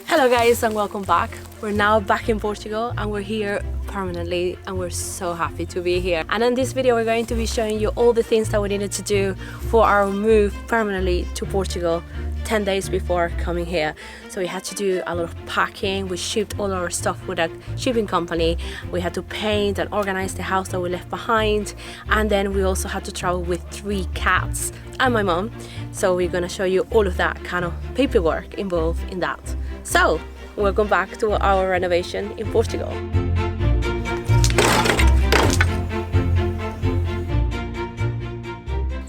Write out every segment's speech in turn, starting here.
Hello guys and welcome back. We're now back in Portugal and we're here permanently and we're so happy to be here. And in this video we're going to be showing you all the things that we needed to do for our move permanently to Portugal 10 days before coming here. So we had to do a lot of packing. We shipped all our stuff with a shipping company. We had to paint and organize the house that we left behind, and then we also had to travel with 3 cats and my mom. So we're gonna show you all of that kind of paperwork involved in that. So welcome back to our renovation in Portugal.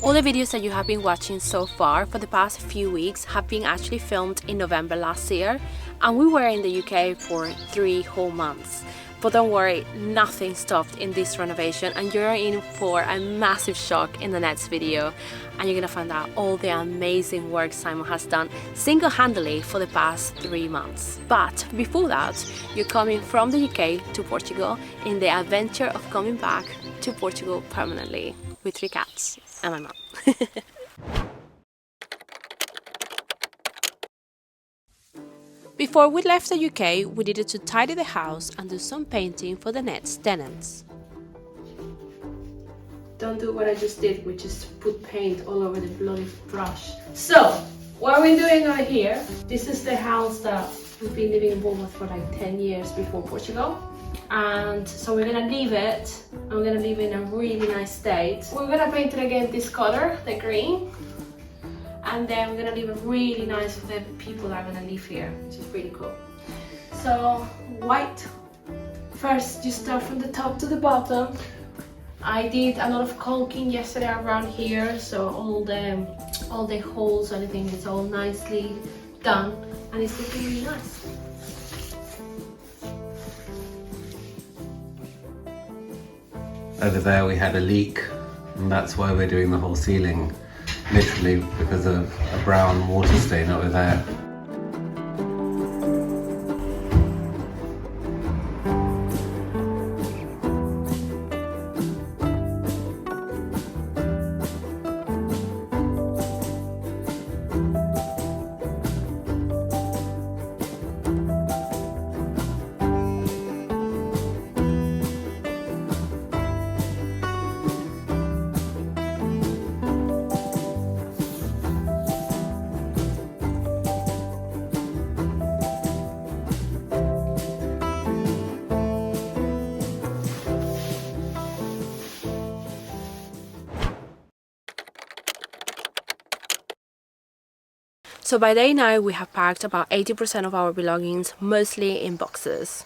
All the videos that you have been watching so far for the past few weeks have been actually filmed in November last year, and we were in the UK for 3 whole months. But don't worry, nothing stopped in this renovation, and you're in for a massive shock in the next video, and you're gonna find out all the amazing work Simon has done single-handedly for the past 3 months. But before that, you're coming from the UK to Portugal in the adventure of coming back to Portugal permanently with 3 cats and my mom. Before we left the UK, we needed to tidy the house and do some painting for the next tenants. Don't do what I just did, which is put paint all over the bloody brush. So, what are we doing over here? This is the house that we've been living in Bournemouth for like 10 years before Portugal. And so we're gonna leave it, and we're gonna leave it in a really nice state. We're gonna paint it again this color, the green. And then we're gonna leave it really nice for the people that are gonna live here, which is really cool. So, white. First, you start from the top to the bottom. I did a lot of caulking yesterday around here, so all the holes, everything is all nicely done, and it's looking really nice. Over there we had a leak, and that's why we're doing the whole ceiling, literally because of a brown water stain over there. So by day 9 we have packed about 80% of our belongings, mostly in boxes.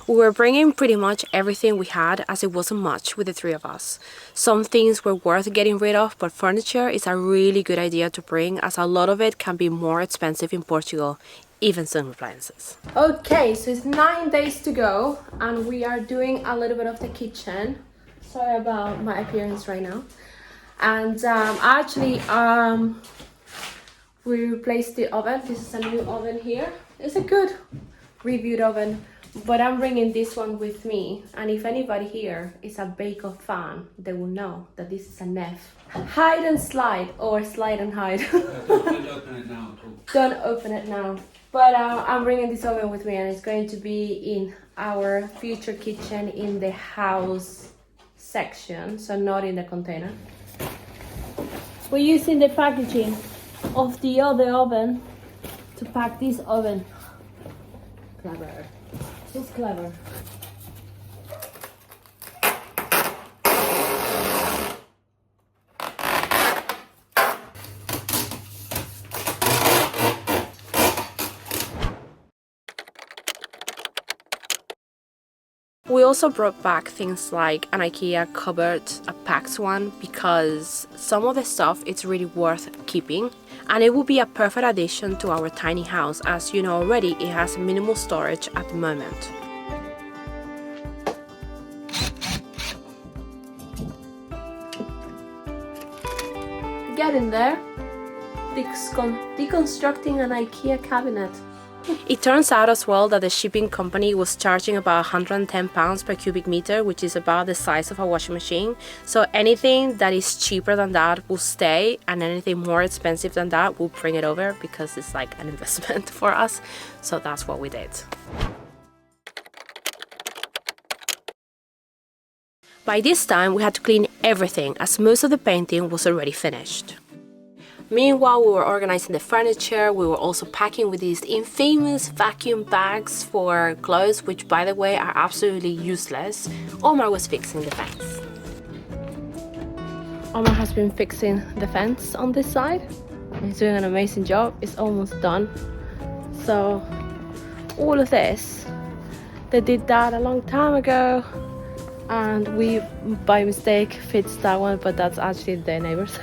We were bringing pretty much everything we had, as it wasn't much with the 3 of us. Some things were worth getting rid of, but furniture is a really good idea to bring, as a lot of it can be more expensive in Portugal, even some appliances. Okay, so it's 9 days to go and we are doing a little bit of the kitchen. Sorry about my appearance right now. And we replaced the oven. This is a new oven here. It's a good reviewed oven, but I'm bringing this one with me. And if anybody here is a bake-off fan, they will know that this is a Neff. Hide and slide, or slide and hide. Don't open it now. Don't open it now. But I'm bringing this oven with me, and it's going to be in our future kitchen in the house section, so not in the container. We're using the packaging of the other oven to pack this oven. Clever. It's clever. We also brought back things like an IKEA cupboard, a packed one, because some of the stuff is really worth keeping, and it will be a perfect addition to our tiny house. As you know already, it has minimal storage at the moment. Get in there. Deconstructing an IKEA cabinet. It turns out as well that the shipping company was charging about £110 per cubic meter, which is about the size of a washing machine. So anything that is cheaper than that will stay, and anything more expensive than that will bring it over, because it's like an investment for us. So that's what we did. By this time we had to clean everything, as most of the painting was already finished. Meanwhile, we were organizing the furniture. We were also packing with these infamous vacuum bags for clothes, which by the way are absolutely useless. Omar was fixing the fence. Omar has been fixing the fence on this side. He's doing an amazing job. It's almost done. So all of this, they did that a long time ago, and we by mistake fixed that one, but that's actually their neighbors.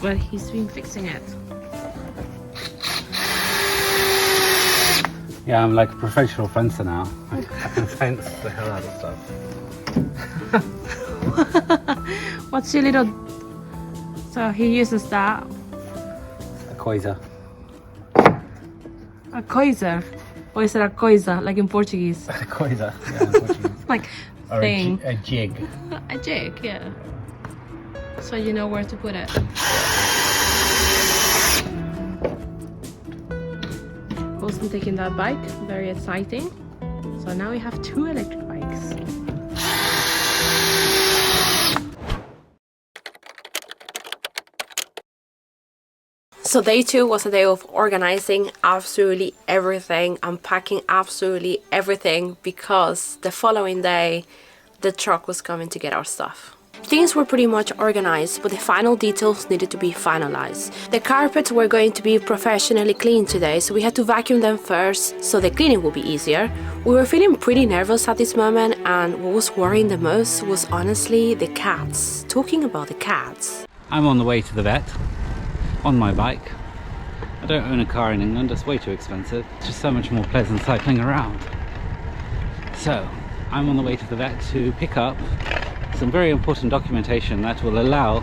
But he's been fixing it. Yeah, I'm like a professional fencer now. I can fence the hell out of stuff. What's your little... So he uses that. A coisa. A coisa? Or is it a coisa, like in Portuguese? A coisa, yeah, in Portuguese. Like or thing. A jig. A jig, yeah. So you know where to put it. Also taking that bike, very exciting. So now we have 2 electric bikes. So day 2 was a day of organizing absolutely everything, unpacking absolutely everything, because the following day the truck was coming to get our stuff. Things were pretty much organized, but the final details needed to be finalized. The carpets were going to be professionally cleaned today, so we had to vacuum them first, so the cleaning would be easier. We were feeling pretty nervous at this moment, and what was worrying the most was honestly the cats. Talking about the cats. I'm on the way to the vet, on my bike. I don't own a car in England, it's way too expensive. It's just so much more pleasant cycling around. So, I'm on the way to the vet to pick up some very important documentation that will allow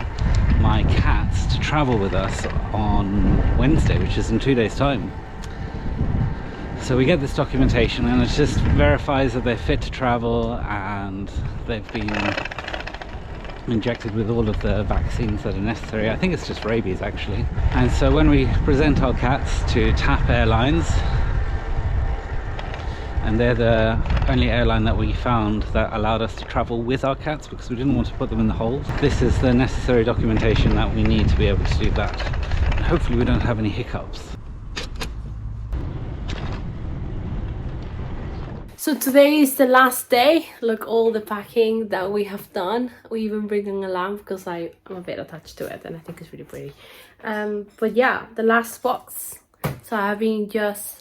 my cats to travel with us on Wednesday, which is in 2 days' time. So we get this documentation and it just verifies that they're fit to travel and they've been injected with all of the vaccines that are necessary. I think it's just rabies actually. And so when we present our cats to TAP Airlines, and they're the only airline that we found that allowed us to travel with our cats because we didn't want to put them in the hold. This is the necessary documentation that we need to be able to do that. And hopefully we don't have any hiccups. So today is the last day. Look, all the packing that we have done. We even bringing a lamp because I'm a bit attached to it and I think it's really pretty. But yeah, the last box. So I've been just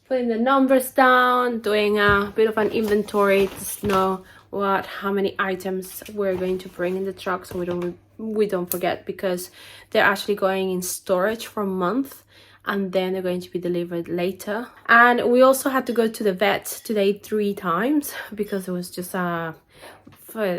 putting the numbers down, doing a bit of an inventory to know how many items we're going to bring in the truck, so we don't forget, because they're actually going in storage for a month and then they're going to be delivered later. And we also had to go to the vet today 3 times because it was just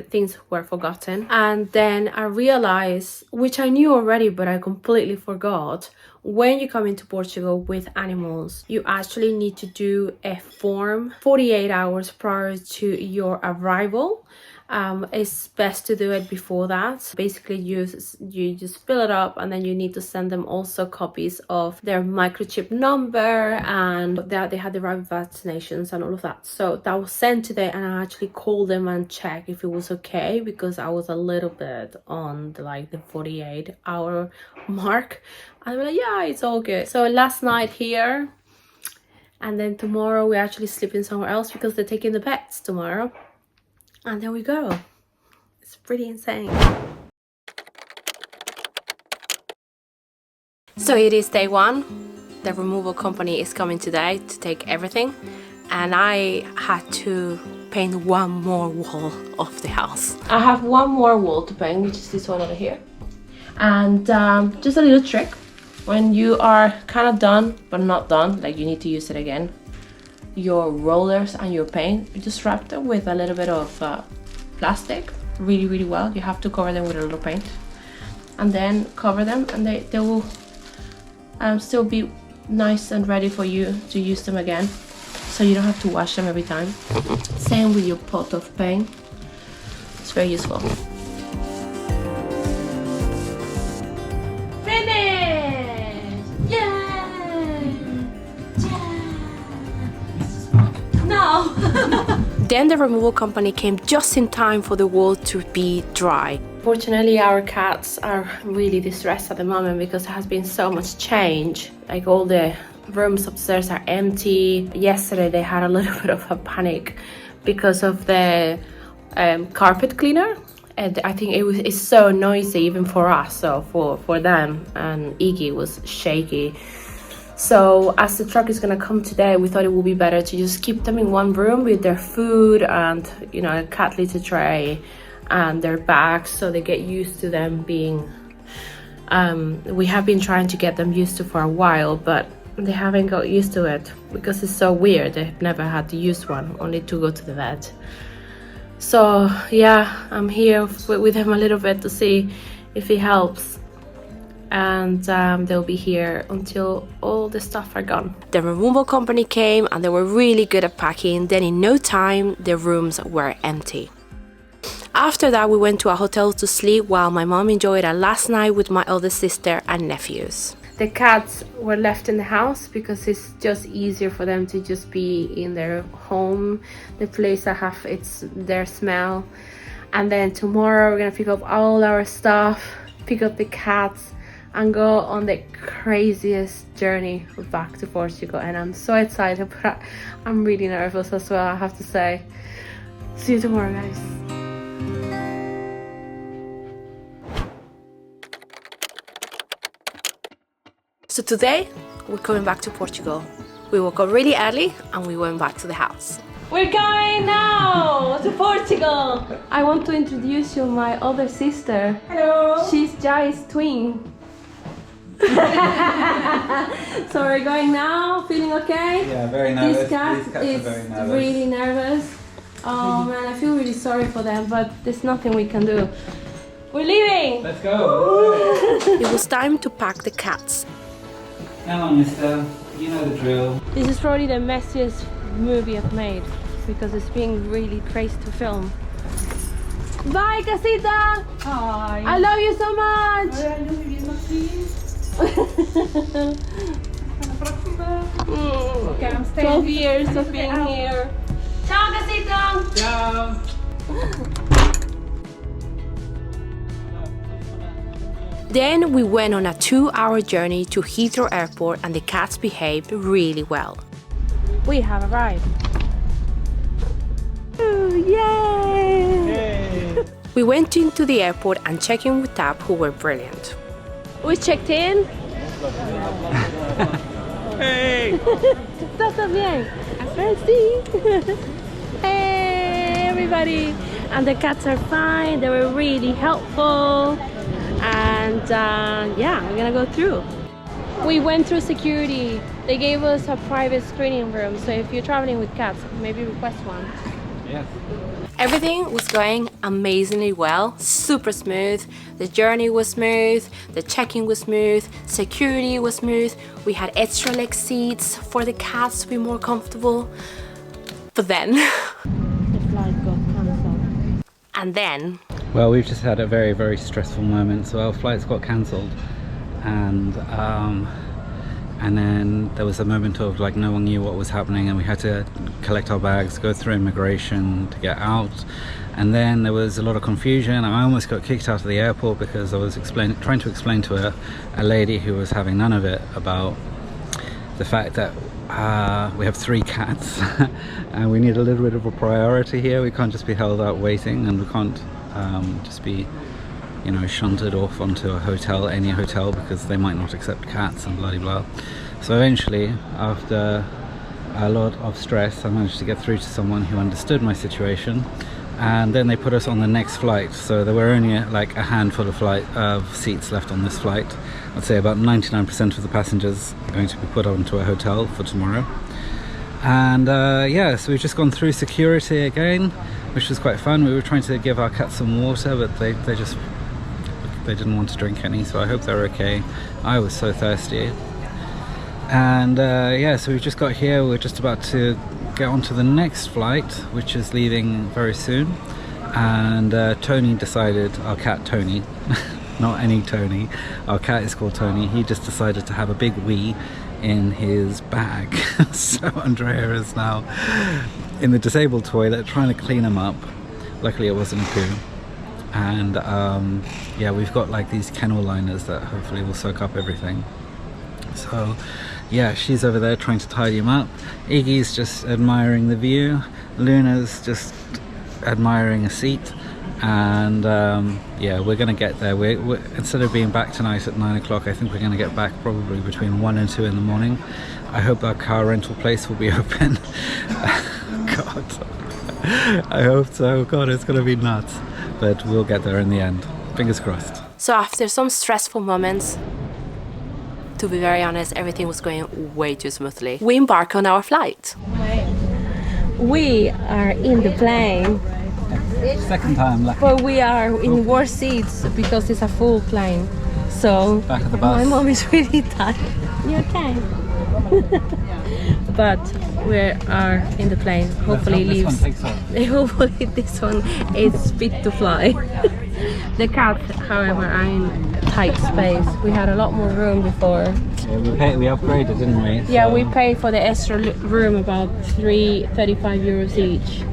things were forgotten. And then I realized, which I knew already but I completely forgot, when you come into Portugal with animals, you actually need to do a form 48 hours prior to your arrival. It's best to do it before that. Basically you just fill it up and then you need to send them also copies of their microchip number and that they had the right vaccinations and all of that. So that was sent today and I actually called them and checked if it was okay, because I was a little bit on the 48-hour mark, and they were like, yeah, it's all good. So last night here, and then tomorrow we're actually sleeping somewhere else because they're taking the pets tomorrow. And there we go. It's pretty insane. So it is day 1. The removal company is coming today to take everything. And I had to paint one more wall of the house. I have one more wall to paint, which is this one over here. And just a little trick. When you are kind of done, but not done, like you need to use it again, your rollers and your paint, you just wrap them with a little bit of plastic really well. You have to cover them with a little paint and then cover them, and they will still be nice and ready for you to use them again, so you don't have to wash them every time. Same with your pot of paint. It's very useful. Finish! Yay! No! Then the removal company came just in time for the wall to be dry. Fortunately, our cats are really distressed at the moment because there has been so much change. Like, all the rooms upstairs are empty. Yesterday they had a little bit of a panic because of the carpet cleaner, and I think it's so noisy even for us, so for them, and Iggy was shaky. So as the truck is gonna come today, we thought it would be better to just keep them in one room with their food and, you know, a cat litter tray and their bags, so they get used to them being we have been trying to get them used to for a while, but they haven't got used to it because it's so weird. They've never had to use one, only to go to the vet. So yeah, I'm here with them a little bit to see if it helps, and they'll be here until all the stuff are gone. The removal company came and they were really good at packing. Then in no time the rooms were empty. After that, we went to a hotel to sleep while my mom enjoyed a last night with my other sister and nephews. The cats were left in the house because it's just easier for them to just be in their home, the place that have their smell. And then tomorrow we're gonna pick up all our stuff, pick up the cats, and go on the craziest journey back to Portugal. And I'm so excited, but I'm really nervous as well, I have to say. See you tomorrow, guys. So today, we're coming back to Portugal. We woke up really early and we went back to the house. We're going now to Portugal! I want to introduce you my other sister. Hello! She's Jai's twin. So we're going now, feeling okay? Yeah, very nervous. This cat These cats is are very nervous. really nervous. Oh man, I feel really sorry for them, but there's nothing we can do. We're leaving! Let's go! It was time to pack the cats. Come on, mister. You know the drill. This is probably the messiest movie I've made because it's been really crazy to film. Bye, Casita! Hi! I love you so much! Okay, I'm staying. 12 years of being here. Ciao, Casita! Ciao! Then we went on a 2-hour journey to Heathrow Airport and the cats behaved really well. We have arrived. Oh, yay! Yay! We went into the airport and checked in with TAP, who were brilliant. We checked in. Hey! Todo bien. Merci. Hey, everybody. And the cats are fine. They were really helpful. And yeah, we're gonna go through. We went through security. They gave us a private screening room, so if you're traveling with cats, maybe request one. Yes. Everything was going amazingly well, super smooth. The journey was smooth, the check-in was smooth, security was smooth. We had extra leg seats for the cats to be more comfortable. But then the flight got cancelled. And then Well, we've just had a very, very stressful moment. So our flights got cancelled, and then there was a moment of like no one knew what was happening, and we had to collect our bags, go through immigration to get out, and then there was a lot of confusion. I almost got kicked out of the airport because I was trying to explain to a lady who was having none of it about the fact that we have 3 cats and we need a little bit of a priority here. We can't just be held out waiting, and we can't just be, you know, shunted off onto a hotel, any hotel, because they might not accept cats and blah blah. So eventually, after a lot of stress, I managed to get through to someone who understood my situation, and then they put us on the next flight. So there were only like a handful of seats left on this flight. I'd say about 99% of the passengers are going to be put onto a hotel for tomorrow. And yeah, so we've just gone through security again, which was quite fun. We were trying to give our cats some water, but they didn't want to drink any, so I hope they're okay. I was so thirsty. And yeah, so we've just got here. We're just about to get on to the next flight, which is leaving very soon. And Tony decided, our cat Tony, not any Tony, our cat is called Tony, he just decided to have a big wee in his bag. So Andrea is now in the disabled toilet trying to clean him up. Luckily it wasn't a poo. And yeah, we've got like these kennel liners that hopefully will soak up everything. So yeah, she's over there trying to tidy him up. Iggy's just admiring the view. Luna's just admiring a seat. And yeah, we're gonna get there. We're instead of being back tonight at 9 o'clock, I think we're gonna get back probably between 1 and 2 in the morning. I hope our car rental place will be open. God, I hope so. God, it's gonna be nuts, but we'll get there in the end. Fingers crossed. So after some stressful moments, to be very honest, everything was going way too smoothly. We embark on our flight. We are in the plane. Second time lucky. But we are in worse seats because it's a full plane. So Back at the bus. my mom is really tired. You okay? But we are in the plane. Hopefully this one leaves. takes off. Hopefully this one is fit to fly. The cats, however, are in tight space. We had a lot more room before. Yeah, we upgraded, didn't we? Yeah, So we paid for the extra room about 35 euros each.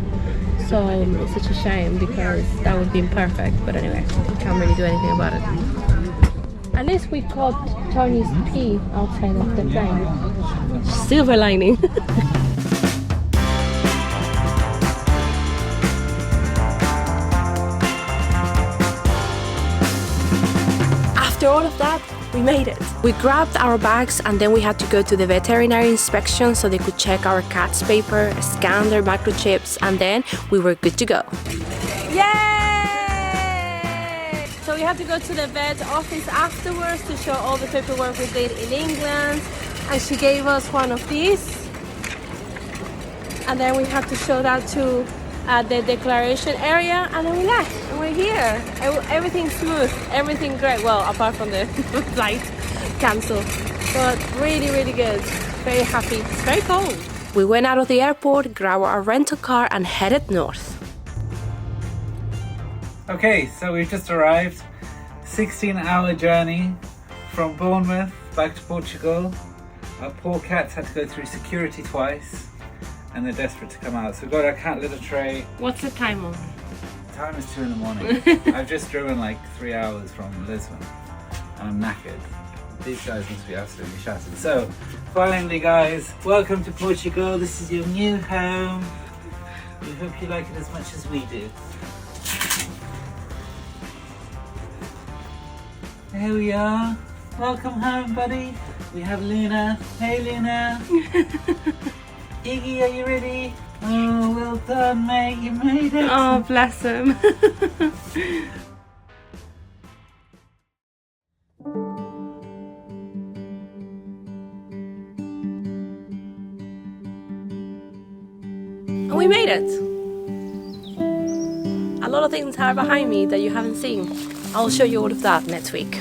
So it's such a shame because that would be perfect. But anyway, we can't really do anything about it. At least we caught Tony's pee outside of the plane. Silver lining. After all of that, we made it. We grabbed our bags and then we had to go to the veterinary inspection so they could check our cat's paper, scan their microchips, and then we were good to go. Yay! So we had to go to the vet office afterwards to show all the paperwork we did in England, and she gave us one of these. And then we had to show that to the declaration area, and then we left and we're here. Everything's smooth, everything great, well apart from the flight cancelled, but really good, very happy. It's very cold. We went out of the airport, grabbed our rental car and headed north. okay, so we've just arrived. 16-hour journey from Bournemouth back to Portugal. Our poor cats had to go through security twice and they're desperate to come out. So we've got our cat litter tray. What's the time on? Time is 2 in the morning. I've just driven like 3 hours from Lisbon and I'm knackered. These guys must be absolutely shattered. So finally guys, welcome to Portugal. This is your new home. We hope you like it as much as we do. Here we are. Welcome home, buddy. We have Luna. Hey Luna. Iggy, are you ready? Oh, well done, mate. You made it. Oh, bless him. And we made it. A lot of things are behind me that you haven't seen. I'll show you all of that next week.